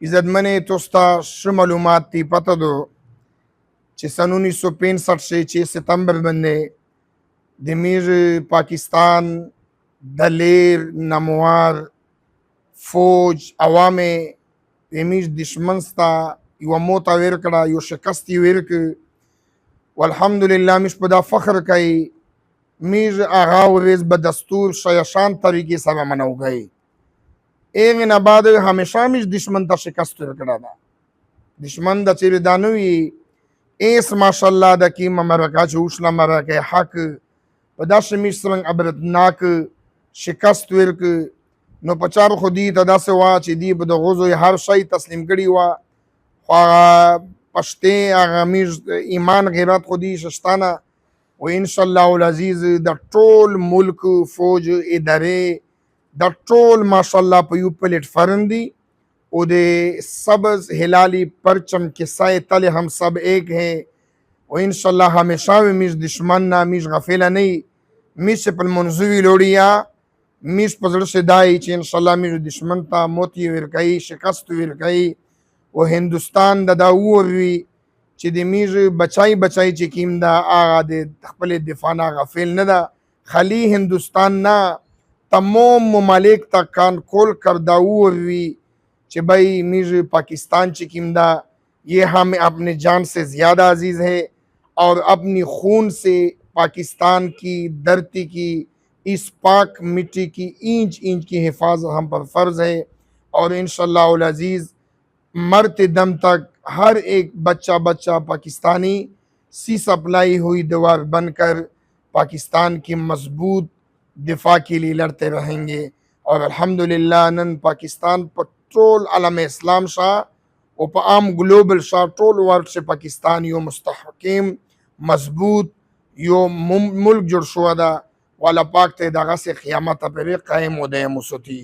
عزتمن توستا ش معلومات تی پتہ دو چې سن 1965 سے 6 ستمبر باندې د میر پاکستان د لیر نموار فوج عوام د میر دشمن ستا یو موت ور کړه یو شکست ور کړ والحمدلله مش په دا فخر کوي میر آغا ورز به دستور شیشان طریقے سره منو گئی ایک نه بعد همیشه مش دشمن ته شکست ورکړه دا دشمن د چیرې دانوي ایس ماشاءالله د کی مرکه چوشنا مرکه حق په داسې مش څنګه عبرتناک شکست ورک نو پچار خودی ته داسې وا چې دی په د غوزو هر شی تسلیم کړي وا خو پښته هغه مش ایمان غیرت خودی شستانه و ان شاء الله العزیز د ټول ملک فوج ادارې د ټول ماشاءاللہ په یو پلیٹ فرم دی او د سبز ہلالی پرچم کے سائے تلے ہم سب ایک ہیں و انشاءاللہ ہمیشہ میش دشمن نہ میش غفلہ نہیں میش پل منزوی لوڑیا میش پزڑ سے دائی چی انشاءاللہ میش دشمن تا موتی ورکائی شکست ورکائی و ہندوستان دا داووی چی دی میش بچائی چی کیم دا آغا دی خپل دفاعنا غفل ندا خالی ہندوستان نا تمام ممالک تک کان کھول کر داووی کہ بھائی میر پاکستان چکمدہ یہ ہمیں اپنے جان سے زیادہ عزیز ہے اور اپنی خون سے پاکستان کی دھرتی کی اس پاک مٹی کی اینچ کی حفاظت ہم پر فرض ہے اور انشاءاللہ العزیز مرتے دم تک ہر ایک بچہ پاکستانی سی سپلائی ہوئی دیوار بن کر پاکستان کی مضبوط دفاع کے لیے لڑتے رہیں گے اور الحمدللہ نن پاکستان پر ټول عالم اسلام شاه او په عام ګلوبل شاه ټول ورلد سے پاکستان یو مستحکم مضبوط یو ملک جوړ شو دا والا پاک ته دغه سه قیامت پر قائم و دائم وستی